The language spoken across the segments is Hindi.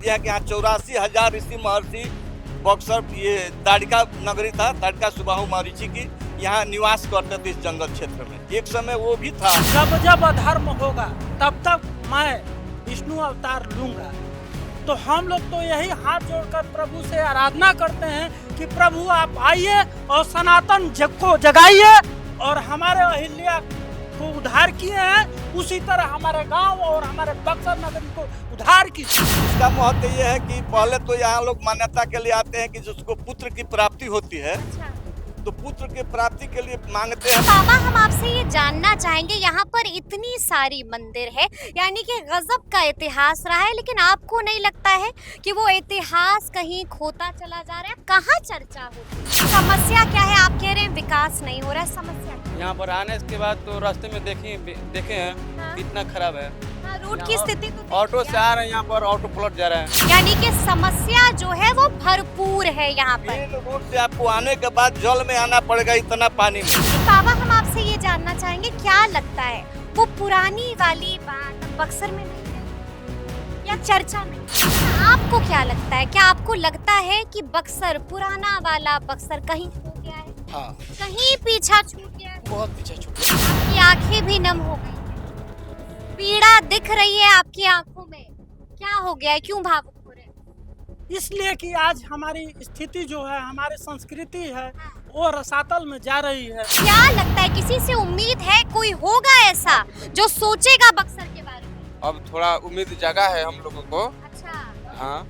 इसलिए है कि यहाँ 84,000 ऋषि महर्षि बक्सर ये ताड़िका नगरी था, ताड़िका सुबाहु मरीचि की यहाँ निवास करते थे इस जंगल क्षेत्र में। एक समय वो भी था। जब जब अधर्म होगा तब तक मैं विष्णु अवतार लूंगा। तो हम लोग तो यही हाथ जोड़कर प्रभु से आराधना करते हैं कि प्रभु आप आइए और सनातन जग को जगाइए, और हमारे अहिल्या को उद्धार किए हैं उसी तरह हमारे गांव और हमारे बक्सर नगरी को उद्धार कीजिए। इसका महत्व ये है कि पहले तो यहाँ लोग मान्यता के लिए आते हैं कि जिसको पुत्र की प्राप्ति होती है तो पुत्र की प्राप्ति के लिए मांगते हैं। बाबा, हम आपसे ये जानना चाहेंगे, यहाँ पर इतनी सारी मंदिर है, यानी कि गजब का इतिहास रहा है, लेकिन आपको नहीं लगता है कि वो इतिहास कहीं खोता चला जा रहा है? कहाँ चर्चा होती है? समस्या क्या है? आप कह रहे हैं विकास नहीं हो रहा है, समस्या क्या है? यहाँ पर आने के बाद तो रास्ते में देखे हैं हाँ? कितना खराब है। हाँ, रोड की स्थिति तो ऑटो से आ रहे हैं, यहाँ पर ऑटो पलट जा रहा है। यानी कि समस्या जो है वो भरपूर है यहाँ पर। मेन रोड से आपको आने के बाद जल में आना पड़ेगा, इतना पानी में। बाबा, हम आपसे ये जानना चाहेंगे, क्या लगता है वो पुरानी वाली बात बक्सर में नहीं है या चर्चा में? आपको क्या लगता है? क्या आपको लगता है कि बक्सर, पुराना वाला बक्सर कहीं खो गया है? हाँ, कहीं पीछा छूट गया है? बहुत पीछे छूट गया। आपकी आंखें भी नम हो गई, पीड़ा दिख रही है आपकी आंखों में। क्या हो गया है? क्यों भावुक हो रहे हैं? इसलिए कि आज हमारी स्थिति जो है, हमारी संस्कृति है, वो रसातल में जा रही है। क्या लगता है, किसी से उम्मीद है कोई होगा ऐसा जो सोचेगा बक्सर के बारे में? अब थोड़ा उम्मीद जगा है हम लोगों को। अच्छा, हाँ,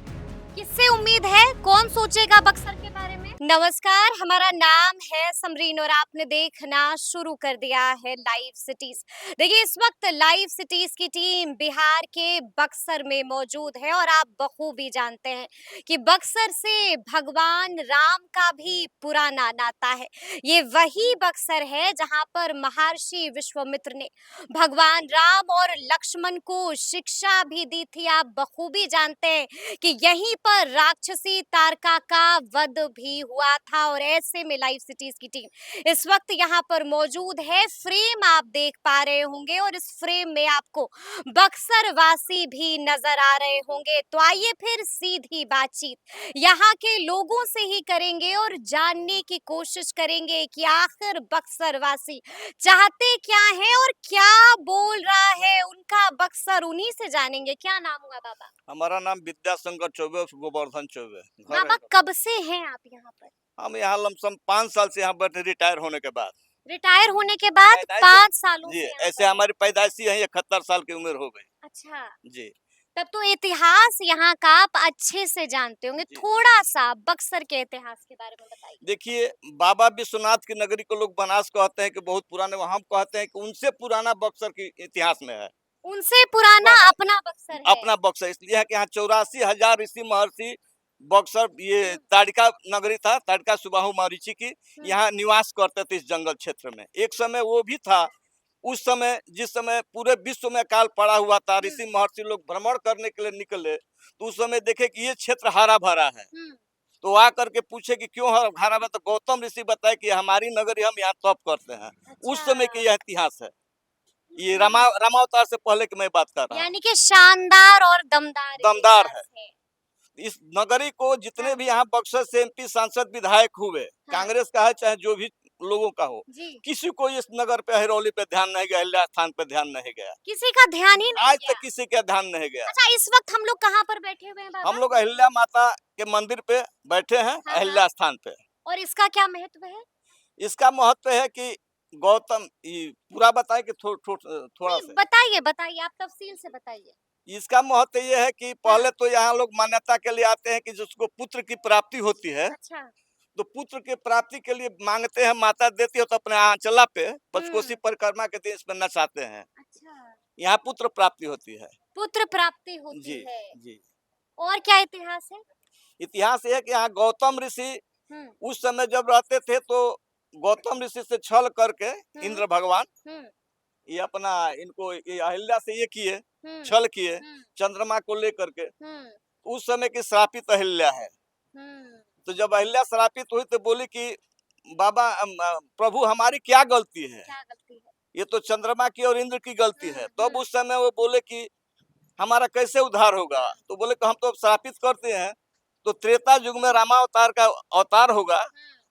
किससे उम्मीद है? कौन सोचेगा बक्सर के बारे में? नमस्कार, हमारा नाम है समरीन और आपने देखना शुरू कर दिया है लाइव सिटीज। देखिए, इस वक्त लाइव सिटीज की टीम बिहार के बक्सर में मौजूद है और आप बखूबी जानते हैं कि बक्सर से भगवान राम का भी पुराना नाता है। ये वही बक्सर है जहां पर महर्षि विश्वामित्र ने भगवान राम और लक्ष्मण को शिक्षा भी दी थी। आप बखूबी जानते हैं कि यहीं पर राक्षसी तारका का वध भी हुआ था, और ऐसे में लाइव सिटीज की टीम इस वक्त यहाँ पर मौजूद है। फ्रेम आप देख पा रहे होंगे और इस फ्रेम में आपको बक्सर वासी भी नजर आ रहे होंगे। तो आइए फिर सीधी बातचीत यहाँ के लोगों से ही करेंगे और जानने की कोशिश करेंगे कि आखिर बक्सर वासी चाहते क्या है और क्या बोल रहा है उनका बक्सर। उन्हीं से जानेंगे। क्या नाम हुआ बाबा? हमारा नाम विद्याशंकर चौबे, गोवर्धन चौबे। बाबा, कब से हैं आप यहाँ पर? हम यहाँ लमसम 5 साल से यहाँ बैठे, रिटायर होने के बाद। रिटायर होने के बाद पैदाइश 5 सालों जी, से यहाँ ऐसे पर? हमारी पैदाइशी है 71 साल की उम्र हो गई अच्छा, जी। तब तो इतिहास यहाँ का आप अच्छे से जानते होंगे। जी। थोड़ा सा बक्सर के इतिहास के बारे में बताइए। देखिए, बाबा विश्वनाथ की नगरी को लोग बनास कहते हैं कि बहुत पुराने, हम कहते हैं कि उनसे पुराना बक्सर की इतिहास में है। उनसे पुराना अपना बक्सर है। अपना बक्सर इसलिए है कि यहाँ 84,000 ऋषि महर्षि बक्सर ये ताड़िका नगरी था, ताड़िका सुबाहु मरीचि की यहाँ निवास करते थे इस जंगल क्षेत्र में। एक समय वो भी था। उस समय जिस समय पूरे विश्व में काल पड़ा हुआ था, ऋषि महर्षि लोग भ्रमण करने के लिए निकले, तो उस समय देखे कि ये क्षेत्र हरा भरा है। तो आ करके पूछे कि क्यों हरा भरा, तो गौतम ऋषि बताए कि हमारी नगरी हम यहाँ तप करते हैं। उस समय की यह इतिहास है। ये रामावतार से पहले की मैं बात कर रहा हूँ। यानी कि शानदार और दमदार दमदार इतिहास है। इस नगरी को जितने भी यहाँ बक्सर से एमपी सांसद विधायक हुए, कांग्रेस का है चाहे जो भी लोगों का हो, जी, किसी को इस नगर पे, हिरौली पे ध्यान नहीं गया, अहिल्या स्थान पे ध्यान नहीं गया। किसी का ध्यान ही नहीं आज गया। तक किसी का ध्यान नहीं गया। अच्छा, इस वक्त हम लोग कहाँ पर बैठे हुए हैं बाबा? हम लोग अहिल्या माता के मंदिर पे बैठे हैं, हाँ। अहिल्या स्थान पे। और इसका क्या महत्व है? इसका महत्व है कि गौतम, पूरा बताए कि थोड़ा नहीं, सा। बताइए बताइए, आप तफसील से बताइए। इसका महत्व ये है कि पहले तो यहाँ लोग मान्यता के लिए आते हैं कि जिसको पुत्र की प्राप्ति होती है अच्छा, तो पुत्र की प्राप्ति के लिए मांगते हैं, माता देती है तो अपने आंचला पे पंचकोशी परिक्रमा के दिन इसमें नचाते हैं। अच्छा, यहाँ पुत्र प्राप्ति होती है। पुत्र प्राप्ति होती जी है। जी। और क्या इतिहास है? इतिहास ये है कि यहाँ गौतम ऋषि हम्म उस समय जब रहते थे तो गौतम ऋषि से छल करके इंद्र भगवान हम्म ये अपना इनको ये अहिल्या से ये किए, हम्म छल किए हम्म चंद्रमा को लेकर के। हम्म उस समय की श्रापित अहिल्या है। हम्म तो जब अहिल्या श्रापित हुई तो बोली कि बाबा प्रभु हमारी क्या गलती है, क्या गलती है? ये तो चंद्रमा की और इंद्र की गलती है। तब उस समय वो बोले कि हमारा कैसे उद्धार होगा? तो बोले कि हम तो श्रापित करते हैं, तो त्रेता युग में रामावतार का अवतार होगा।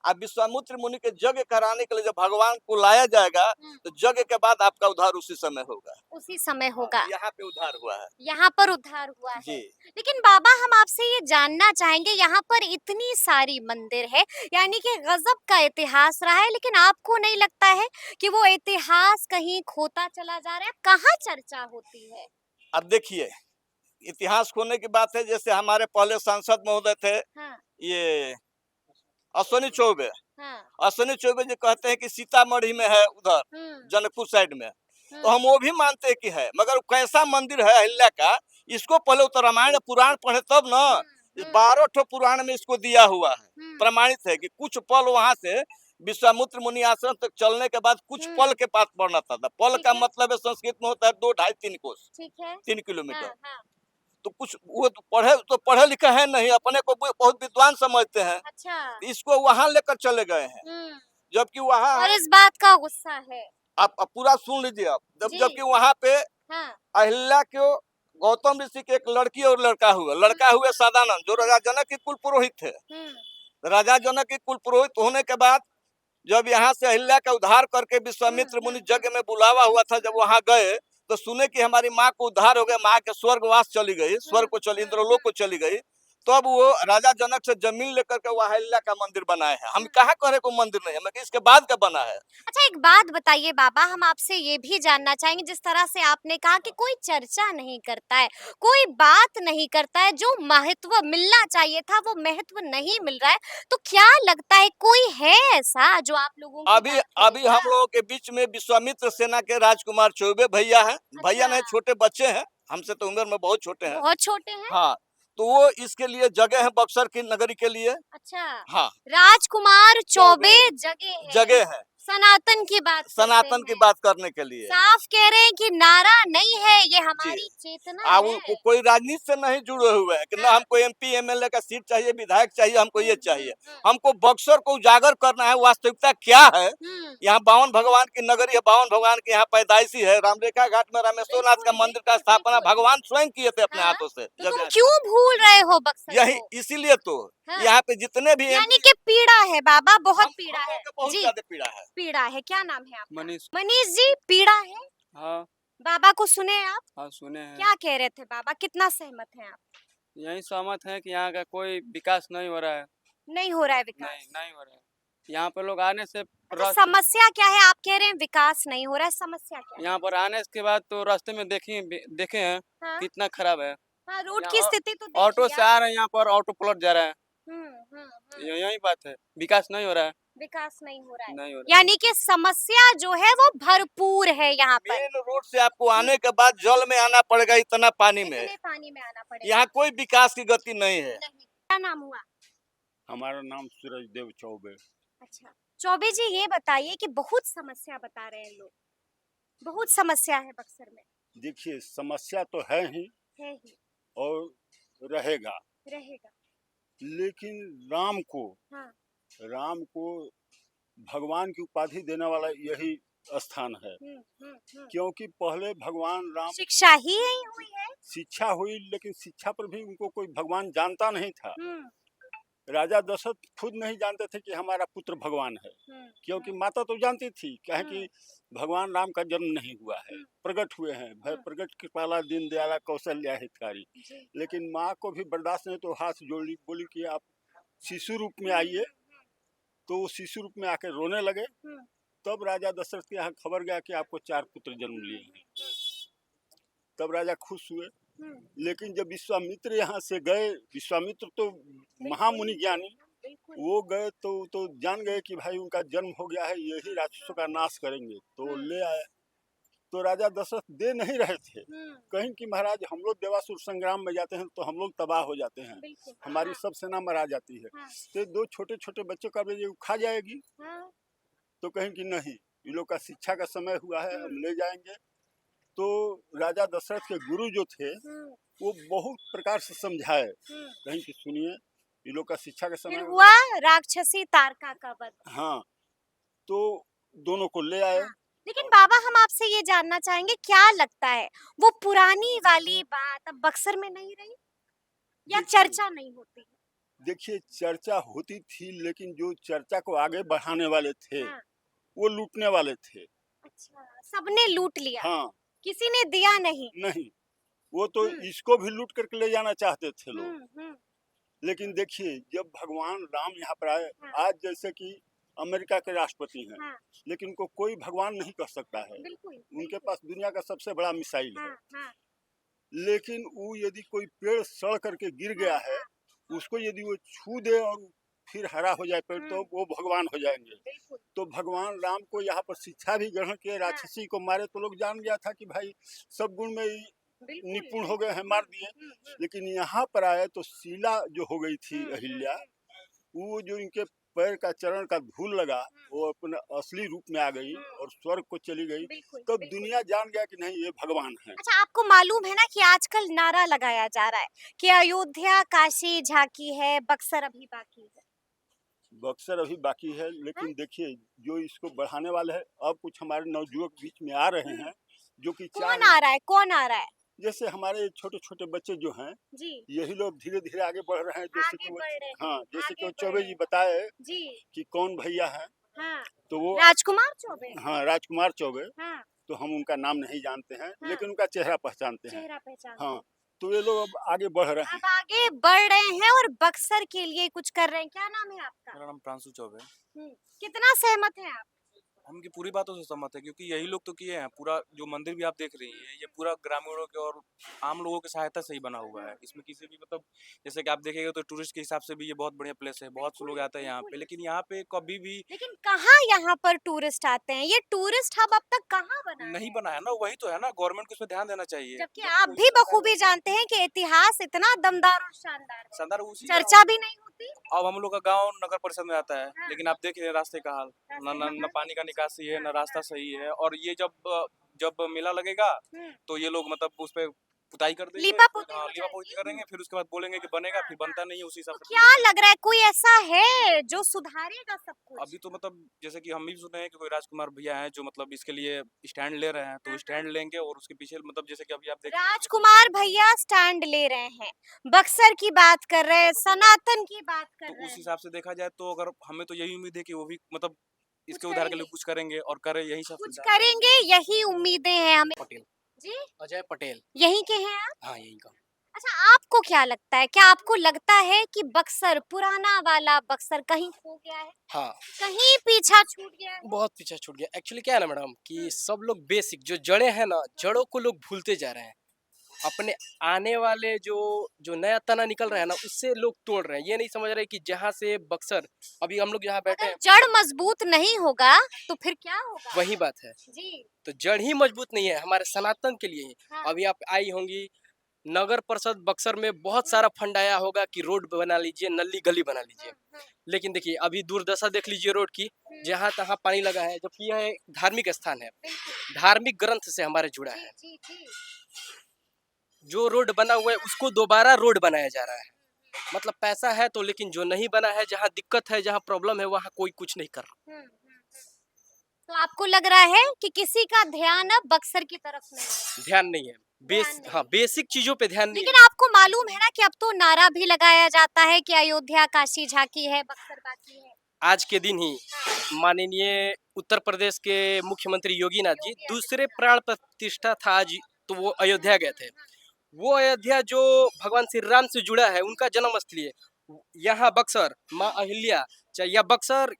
अब विश्वामित्र मुनि के यज्ञ कराने के लिए जब भगवान को लाया जाएगा, तो यज्ञ के बाद आपका उद्धार उसी समय होगा। उसी समय होगा। यहाँ पे उद्धार हुआ है यहाँ पर उद्धार हुआ है। जी। लेकिन बाबा हम आपसे ये जानना चाहेंगे, यहाँ पर इतनी सारी मंदिर है, यानी कि गजब का इतिहास रहा है, लेकिन आपको नहीं लगता है कि वो इतिहास कहीं खोता चला जा रहा है? कहाँ चर्चा होती है? अब देखिए, इतिहास खोने की बात है, जैसे हमारे पहले सांसद महोदय थे, हाँ, ये अश्विनी चौबे। हाँ, अश्विनी चौबे जी कहते हैं कि सीतामढ़ी में है, उधर जनकपुर साइड में, तो हम वो भी मानते हैं कि है, मगर कैसा मंदिर है अहिल्या का, इसको पहले तो रामायण पुराण पढ़े तब ना। इस 12 ठो पुराण में इसको दिया हुआ है, प्रमाणित है कि कुछ पल वहां से विश्वामित्र मुनि आश्रम तक चलने के बाद कुछ पल के पास पड़ना था। पल ठीक का है। मतलब है संस्कृत में होता है 2, 2.5, 3 कोस, ठीक है। 3 किलोमीटर। हाँ, हाँ, तो कुछ वो तो पढ़े लिखे हैं नहीं, अपने को बहुत विद्वान समझते हैं, अच्छा। इसको वहां लेकर चले गए हैं, जबकि वहां और इस बात का गुस्सा है। आप पूरा सुन लीजिए आप। जी। जबकि वहां पे हाँ, अहिल्या को गौतम ऋषि के एक लड़की और लड़का हुए सदानंद, जो राजा जनक के कुल पुरोहित थे। राजा जनक के कुल पुरोहित होने के बाद जब यहाँ से अहिल्या का उद्धार करके विश्वामित्र मुनि यज्ञ में बुलावा हुआ था, जब वहां गए तो सुने कि हमारी माँ को उद्धार हो गया, माँ के स्वर्गवास चली गई, स्वर्ग को चली, इंद्रलोक को चली गई। तब वो राजा जनक से जमीन लेकर के वह अहिल्या का मंदिर बनाए हैं। हम कहाँ करे को मंदिर नहीं है, मगर इसके बाद का बना है। अच्छा एक बात बताइए बाबा, हम आपसे ये भी जानना चाहेंगे, जिस तरह से आपने कहा कि कोई चर्चा नहीं करता है, कोई बात नहीं करता है, जो महत्व मिलना चाहिए था वो महत्व नहीं मिल रहा है, तो क्या लगता है कोई है ऐसा जो आप लोगों की अभी बात अभी करेगा? हम लोगों के बीच में विश्वामित्र सेना के राजकुमार चौबे भैया हैं। भैया नहीं, छोटे बच्चे हैं, हमसे तो उम्र में बहुत छोटे हैं। बहुत छोटे हैं। हाँ, तो वो इसके लिए जगह है, बक्सर की नगरी के लिए। अच्छा, हाँ, राजकुमार चौबे जगह है। सनातन की बात करते सनातन की हैं। बात करने के लिए। साफ कह रहे हैं कि नारा नहीं है, ये हमारी चेतना है। वो कोई राजनीति से नहीं जुड़े हुए हैं कि ना हमको एमपी एमएलए का सीट चाहिए, विधायक चाहिए, हमको ये चाहिए। हमको बक्सर को उजागर करना है, वास्तविकता क्या है। यहाँ 52 भगवान की नगरी है, 52 भगवान की यहाँ पैदाइशी है। रामरेखा घाट में रामेश्वरनाथ का मंदिर का स्थापना भगवान स्वयं किए थे अपने हाथों से। तो तुम क्यों भूल रहे हो बक्सर यही को? इसीलिए तो हाँ। यहाँ पे जितने भी यानी कि पीड़ा है बाबा, बहुत पीड़ा है। बहुत जी, ज्यादा पीड़ा है। पीड़ा है। क्या नाम है आपका? मनीष। मनीष जी, पीड़ा है। हाँ, बाबा को सुने आप? हाँ सुने हैं। क्या कह रहे थे बाबा, कितना सहमत हैं आप? यही सहमत है कि यहाँ का कोई विकास नहीं हो रहा है। नहीं हो रहा है विकास। नहीं हो रहा है। यहाँ पर लोग आने से अच्छा, समस्या क्या है? आप कह रहे हैं विकास नहीं हो रहा है, समस्या क्या है? यहाँ पर आने के बाद तो रास्ते में देखे हैं हाँ? कितना खराब है। हाँ, रोड यहाँ की स्थिति तो ऑटो देखिए से आ रहे हैं, यहाँ पर ऑटो पलट जा रहा है। आप। यही बात है, विकास नहीं हो रहा है। विकास नहीं हो रहा है। नहीं हो रहा यानी कि समस्या जो है वो भरपूर है यहाँ पर। मेन रोड से आपको आने के बाद जल में आना पड़ेगा, इतना पानी में। इतने पानी में आना पड़ेगा। यहाँ कोई विकास की गति नहीं है। नहीं। क्या नाम हुआ? हमारा नाम सूरज देव चौबे। अच्छा, चौबे जी ये बताइए कि बहुत समस्या बता रहे हैं लोग, बहुत समस्या है बक्सर में। देखिए, समस्या तो है ही है ही, और रहेगा, रहेगा। लेकिन राम को हाँ, राम को भगवान की उपाधि देने वाला यही स्थान है। क्योंकि पहले भगवान राम शिक्षा ही नहीं हुई है। शिक्षा हुई, लेकिन शिक्षा पर भी उनको कोई भगवान जानता नहीं था। राजा दशरथ खुद नहीं जानते थे कि हमारा पुत्र भगवान है, क्योंकि माता तो जानती थी कहे कि भगवान राम का जन्म नहीं हुआ है, प्रकट हुए हैं, भय प्रकट कृपाला दीन दयाला कौशल्या हितकारी। लेकिन माँ को भी बर्दाश्त नहीं, तो हाथ जोड़ी, बोली कि आप शिशु रूप में आइए। तो वो शिशु रूप में आके रोने लगे। तब राजा दशरथ के यहाँ खबर गया कि आपको 4 पुत्र जन्म लिए हैं। तब राजा खुश हुए। लेकिन जब विश्वामित्र यहाँ से गए, विश्वामित्र तो महामुनि ज्ञानी, वो गए तो जान गए कि भाई उनका जन्म हो गया है, यही राक्षसों का नाश करेंगे, तो ले आए। तो राजा दशरथ दे नहीं रहे थे, कहीं कि महाराज हम लोग देवासुर संग्राम में जाते हैं तो हम लोग तबाह हो जाते हैं, हमारी सब सेना मरा जाती है, तो 2 छोटे छोटे बच्चों का भी खा जाएगी। तो कहीं कि नहीं, ये लोग का शिक्षा का समय हुआ है, हम ले जाएंगे। तो राजा दशरथ के गुरु जो थे वो बहुत प्रकार से समझाए, कहीं कि सुनिए, ये लोग का शिक्षा का समय हुआ राक्षसी तारका का वध। हाँ, तो दोनों को ले आए। लेकिन बाबा हम आपसे ये जानना चाहेंगे, क्या लगता है वो पुरानी वाली बात अब बक्सर में नहीं रही, या देखिए चर्चा नहीं होती? देखिए, चर्चा होती थी, लेकिन जो चर्चा को आगे बढ़ाने वाले थे हाँ, वो लूटने वाले थे। अच्छा, सबने लूट लिया, हाँ, किसी ने दिया नहीं। नहीं, वो तो हम्म, इसको भी लूट करके ले जाना चाहते थे लोग। हम्म, लेकिन देखिए, जब भगवान राम यहाँ पर आए, हाँ, आज जैसे कि अमेरिका के राष्ट्रपति हैं, हाँ, लेकिन उनको कोई भगवान नहीं कह सकता है। बिल्कुल, उनके बिल्कुल, पास दुनिया का सबसे बड़ा मिसाइल है। हाँ, हाँ, लेकिन वो यदि कोई पेड़ सड़ करके गिर हाँ, गया है, हाँ, उसको यदि वो छू दे और फिर हरा हो जाए पेड़, तो वो भगवान हो जाएंगे। बिल्कुल, तो भगवान राम को यहाँ पर शिक्षा भी ग्रहण किए, हाँ, राक्षसी को मारे तो लोग जान गया था कि भाई सब गुण में ही बिल्कुल, निपुण हो गए हैं, मार दिए। हम्म, लेकिन यहाँ पर आए तो शीला जो हो गई थी हम्म, अहिल्या, वो जो इनके पैर का चरण का धूल लगा, वो अपने असली रूप में आ गई और स्वर्ग को चली गई। बिल्कुल, तब बिल्कुल। दुनिया जान गया कि नहीं, ये भगवान है। अच्छा, आपको मालूम है ना कि आजकल नारा लगाया जा रहा है कि अयोध्या काशी झांकी है, बक्सर अभी बाकी है। बक्सर अभी बाकी है, लेकिन देखिए, जो इसको बढ़ाने वाले हैं, अब कुछ हमारे नवयुवक बीच में आ रहे हैं, जो कि चाह कौन रहे आ हैं, रहा है, कौन आ रहा है? जैसे हमारे छोटे छोटे बच्चे जो हैं, जी, यही लोग धीरे धीरे आगे बढ़ रहे हैं। जैसे आगे कि वो, बढ़ रहे हैं, हाँ, जैसे कि आगे वो बढ़ चौबे रहे जी हैं। बताए जी, कि कौन भैया हैं, हाँ, तो वो, राजकुमार चौबे। हाँ, राजकुमार चौबे। हाँ, तो हम उनका नाम नहीं जानते हैं, हाँ, लेकिन उनका चेहरा पहचानते हैं। चेहरा पहचान। हाँ, तो ये लोग अब आगे बढ़ रहे हैं। अब आगे बढ़ रहे हैं और बक्सर के लिए कुछ कर रहे हैं। क्या नाम है आपका? मेरा नाम प्रांशु चौबे। कितना सहमत है आप? हम इनकी पूरी बातों से सहमत है, क्योंकि यही लोग तो किए हैं। पूरा जो मंदिर भी आप देख रही हैं, ये पूरा ग्रामीणों के और आम लोगों की सहायता से ही बना हुआ है। इसमें किसी भी मतलब, जैसे कि आप देखेंगे तो टूरिस्ट के हिसाब से भी ये बहुत बढ़िया प्लेस है, बहुत से लोग आते हैं यहाँ पे। लेकिन यहाँ पे कभी भी लेकिन कहाँ यहाँ पर टूरिस्ट आते हैं? ये टूरिस्ट हब अब तक कहाँ बना नहीं है? बना है ना, वही तो है ना, गवर्नमेंट को इस पे ध्यान देना चाहिए। जबकि जब आप कोई भी भी बखूबी जानते हैं कि इतिहास इतना दमदार और शानदार है, शानदार उसी चर्चा भी नहीं होती। अब हम लोग का गांव नगर परिषद में आता है, हाँ। लेकिन आप देख रहे हैं रास्ते का हाल, रास्ते न, का न, न हाल। पानी का निकासी है, न हाँ, रास्ता हाँ। सही है। और ये जब जब मेला लगेगा तो ये लोग मतलब उस पे पुताई कर देंगे, लीपा पोती हो लीपा पोती जाएगी। करेंगे, फिर उसके बाद बोलेंगे कि बनेगा, फिर बनता नहीं है उसी हिसाब तो से। क्या लग रहा है, कोई ऐसा है जो सुधारेगा सब कुछ? अभी तो मतलब जैसे कि हम भी सुने हैं कि कोई राजकुमार भैया हैं जो मतलब इसके लिए स्टैंड ले रहे हैं, तो स्टैंड लेंगे और उसके पीछे मतलब जैसे कि अभी आप देख राजकुमार भैया स्टैंड ले रहे हैं, बक्सर की बात कर रहे हैं, सनातन की बात कर तो रहे उस हैं। हिसाब से देखा जाए तो अगर हमें तो यही उम्मीद है कि वो भी मतलब इसके कुछ उद्धार के लिए करेंगे। कुछ करेंगे और करे, यही सब कुछ सुविधा। करेंगे, यही उम्मीदें हैं हमें। पटेल, जी, अजय पटेल। यहीं के हैं आप? हाँ, यही का। अच्छा, आपको क्या लगता है, क्या आपको लगता है कि बक्सर, पुराना वाला बक्सर कहीं खो गया है, हाँ, कहीं पीछा छूट गया है? बहुत पीछे छूट गया। एक्चुअली क्या है ना मैडम कि सब लोग बेसिक जो जड़ें हैं ना, जड़ों को लोग भूलते जा रहे हैं। अपने आने वाले जो जो नया तना निकल रहा है ना, उससे लोग तोड़ रहे हैं। ये नहीं समझ रहे कि जहाँ से बक्सर, अभी हम लोग जहाँ बैठे अगर हैं, जड़ मजबूत नहीं होगा तो फिर क्या होगा? वही बात है। जी, तो जड़ ही मजबूत नहीं है हमारे सनातन के लिए ही। हाँ। अभी आप आई होंगी, नगर परिषद बक्सर में बहुत सारा फंड आया होगा कि रोड बना लीजिए, नली गली बना लीजिए। लेकिन देखिए अभी दुर्दशा देख लीजिए रोड की, जहाँ तहाँ पानी लगा है, जबकि यह एक धार्मिक स्थान है, धार्मिक ग्रंथ से हमारे जुड़ा है। जी, जी। जो रोड बना हुआ है उसको दोबारा रोड बनाया जा रहा है। मतलब पैसा है तो, लेकिन जो नहीं बना है, जहाँ दिक्कत है, जहाँ प्रॉब्लम है, वहाँ कोई कुछ नहीं कर रहा। तो आपको लग रहा है कि किसी का ध्यान अब बक्सर की तरफ नहीं है? ध्यान नहीं है, ध्यान नहीं। हाँ, बेसिक चीजों पे ध्यान नहीं लेकिन आपको मालूम है ना कि अब तो नारा भी लगाया जाता है कि अयोध्या काशी झांकी है, बक्सर बाकी है। है। आज के दिन ही माननीय उत्तर प्रदेश के मुख्यमंत्री योगी नाथ जी दूसरे प्राण प्रतिष्ठा था आज, तो वो अयोध्या गए थे। वो अयोध्या जो भगवान श्री राम से जुड़ा है, उनका जन्म स्थली है। यहाँ बक्सर माँ अहिल्या, चाहे या बक्सर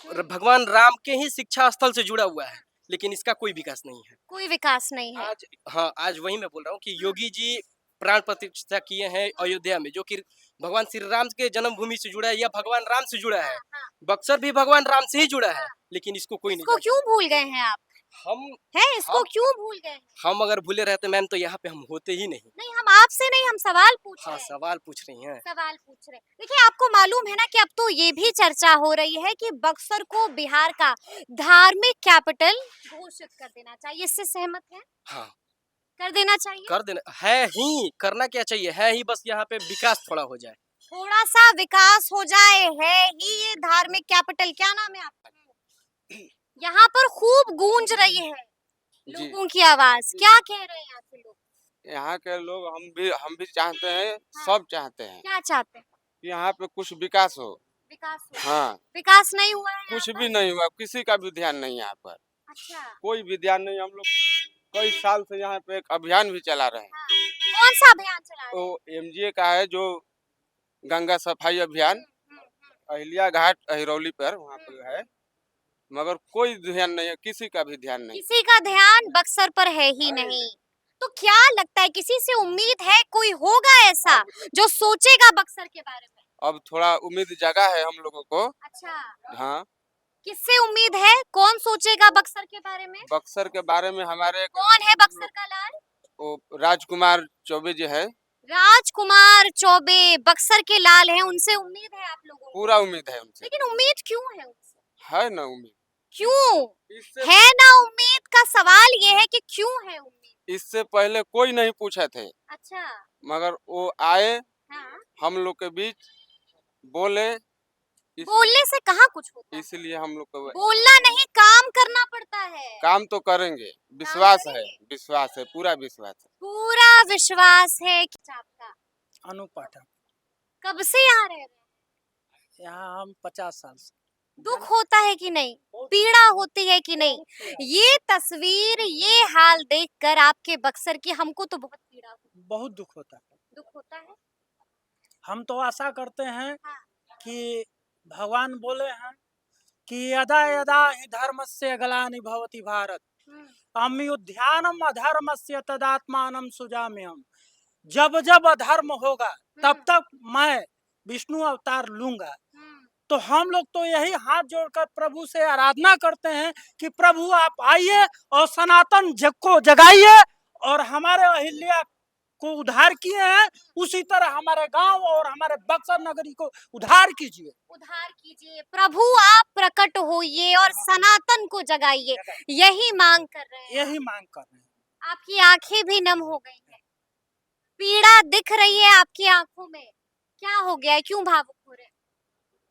भगवान राम के ही शिक्षा स्थल से जुड़ा हुआ है, लेकिन इसका कोई विकास नहीं है। कोई विकास नहीं है। आज, हाँ, आज वही मैं बोल रहा हूँ कि योगी जी प्राण प्रतिष्ठा किए हैं अयोध्या में, जो कि भगवान श्री राम के जन्मभूमि से जुड़ा है या भगवान राम से जुड़ा है। बक्सर भी भगवान राम से ही जुड़ा है, लेकिन इसको कोई इसको नहीं क्यों भूल गए हैं आप? हम है, इसको हम- क्यों भूल गए हैं? हम अगर भूले रहते मैम तो यहाँ पे हम होते ही नहीं। नहीं, हम आपसे नहीं, हम सवाल पूछ हाँ, रहे हैं। सवाल पूछ रही हैं। सवाल पूछ रहे हैं। देखिए, आपको मालूम है ना कि अब तो ये भी चर्चा हो रही है कि बक्सर को बिहार का धार्मिक कैपिटल घोषित कर देना चाहिए। इससे सहमत है? हाँ, कर देना चाहिए? कर देना है ही, करना क्या चाहिए है ही, बस यहाँ पे विकास थोड़ा हो जाए। थोड़ा सा विकास हो जाए, है ही ये धार्मिक कैपिटल। क्या नाम है आपका? यहाँ पर खूब गूंज रही है जी। लोगों की आवाज, क्या कह रहे हैं यहाँ के लोग? यहाँ के लोग हम भी चाहते हैं, हाँ। सब चाहते हैं क्या चाहते हैं? कि यहाँ पे कुछ विकास हो। विकास हो। हाँ, विकास नहीं हुआ है यहाँ कुछ पर? भी नहीं हुआ, किसी का भी ध्यान नहीं यहाँ पर, अच्छा, कोई भी ध्यान नहीं। हम लोग कई साल से यहाँ पे एक अभियान भी चला रहे हैं। हाँ। कौन सा अभियान चला रहे हैं? वो एमजीए का है, जो गंगा सफाई अभियान अहिल्या घाट अहिरौली पर वहाँ पे है, मगर कोई ध्यान नहीं है, किसी का भी ध्यान नहीं। किसी का ध्यान बक्सर पर है ही नहीं। तो क्या लगता है, किसी से उम्मीद है कोई होगा ऐसा जो सोचेगा बक्सर के बारे में? अब थोड़ा उम्मीद जगा है हम लोगों को। अच्छा, हाँ, किससे उम्मीद है? कौन सोचेगा बक्सर के बारे में? बक्सर के बारे में हमारे कौन है बक्सर का लाल? वो राजकुमार चौबे जी है, राजकुमार चौबे बक्सर के लाल हैं, उनसे उम्मीद है आप लोगों को? पूरा उम्मीद है उनसे। लेकिन उम्मीद क्यों है उनसे? है ना उम्मीद। क्यों इससे है ना उम्मीद? का सवाल ये है कि क्यों है उम्मीद? इससे पहले कोई नहीं पूछे थे, अच्छा, मगर वो आए हाँ। हम लोग के बीच, बोले, बोलने से कहाँ कुछ होता है? इसलिए हम लोग को बोलना नहीं, काम करना पड़ता है। काम तो करेंगे, विश्वास है, करेंगे? विश्वास है, पूरा विश्वास है। पूरा विश्वास है कि आपका। अनूप पाठक। कब से यहाँ रह रहे हैं? यहाँ हम 50 साल से। दुख होता है कि नहीं? पीड़ा होती है कि नहीं? ये तस्वीर, ये हाल देखकर आपके बक्सर की हमको तो बहुत पीड़ा हुई। बहुत दुख होता है। दुख होता है। हम तो आशा करते हैं हाँ। कि भगवान बोले हैं कि यदा यदा हि धर्मस्य ग्लानि भवति भारत अम्युध्यानम अधर्मस्य तदात्मानं सुजाम्यहम्। जब जब अधर्म होगा तब तक मैं विष्णु अवतार लूंगा। तो हम लोग तो यही हाथ जोड़कर प्रभु से आराधना करते हैं कि प्रभु आप आइए और सनातन जग को जगाइए, और हमारे अहिल्या को उद्धार किए हैं, उसी तरह हमारे गांव और हमारे बक्सर नगरी को उद्धार कीजिए। उद्धार कीजिए प्रभु, आप प्रकट होइए और सनातन को जगाइए, यही मांग कर रहे हैं। यही मांग कर रहे हैं। आपकी आंखें भी नम हो गई हैं, पीड़ा दिख रही है आपकी आंखों में। क्या हो गया है, क्यों भावुक हो रहे हैं?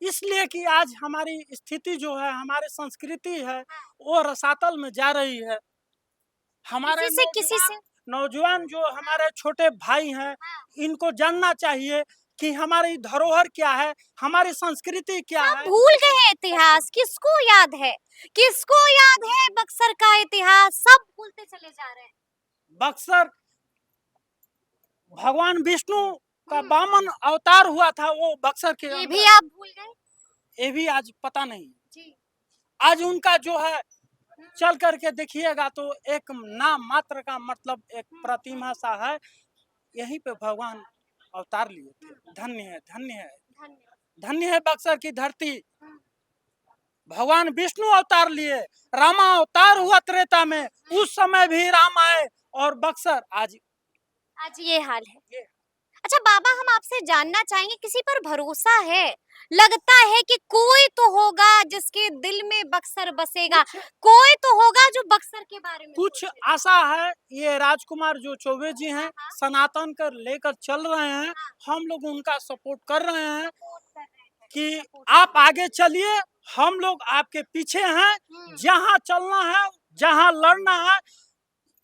इसलिए कि आज हमारी स्थिति जो है, हमारी संस्कृति है, वो रसातल में जा रही है। हमारे किसी से नौजवान जो हमारे छोटे भाई हैं, इनको जानना चाहिए कि हमारी धरोहर क्या है, हमारी संस्कृति क्या हम है। भूल गए हैं इतिहास। किसको याद है, किसको याद है बक्सर का इतिहास? सब भूलते चले जा रहे हैं। बक्सर भगवान विष्णु का वामन अवतार हुआ था, वो बक्सर के ये अंदर। भी आप भूल गए? ये भी आज पता नहीं। जी। आज उनका जो है, चल करके देखिएगा तो एक नाम मात्र का, मतलब एक प्रतिमा सा है, यहीं पे भगवान अवतार लिए थे। धन्य है, धन्य है, धन्यवाद। धन्य है बक्सर की धरती। भगवान विष्णु अवतार लिए, रामा अवतार हुआ त्रेता में, उस समय भी राम आए, और बक्सर आज ये हाल है। अच्छा बाबा, हम आपसे जानना चाहेंगे, किसी पर भरोसा है? लगता है कि कोई तो होगा जिसके दिल में बक्सर बसेगा, कोई तो होगा जो बक्सर के बारे में कुछ सोचेगा। आशा है। ये राजकुमार जो चौबे जी हैं, सनातन कर लेकर चल रहे हैं, हम लोग उनका सपोर्ट कर रहे हैं कि आप आगे चलिए, हम लोग आपके पीछे हैं। जहाँ चलना है, जहाँ लड़ना है,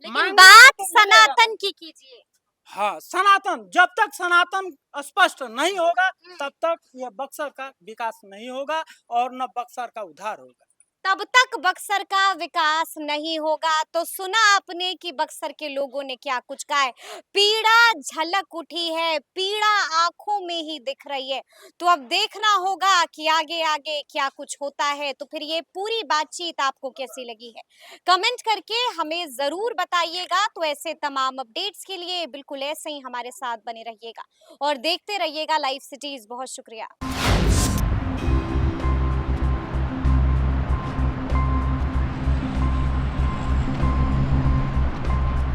लेकिन बात सनातन की कीजिए। हाँ, सनातन, जब तक सनातन स्पष्ट नहीं होगा तब तक यह बक्सर का विकास नहीं होगा, और न बक्सर का उद्धार होगा। तब तक बक्सर का विकास नहीं होगा। तो सुना आपने कि बक्सर के लोगों ने क्या कुछ कहा है। पीड़ा झलक उठी है, पीड़ा आंखों में ही दिख रही है। तो अब देखना होगा कि आगे आगे क्या कुछ होता है। तो फिर ये पूरी बातचीत आपको कैसी लगी है, कमेंट करके हमें जरूर बताइएगा। तो ऐसे तमाम अपडेट्स के लिए बिल्कुल ऐसे ही हमारे साथ बने रहिएगा और देखते रहिएगा लाइव सिटीज। बहुत शुक्रिया।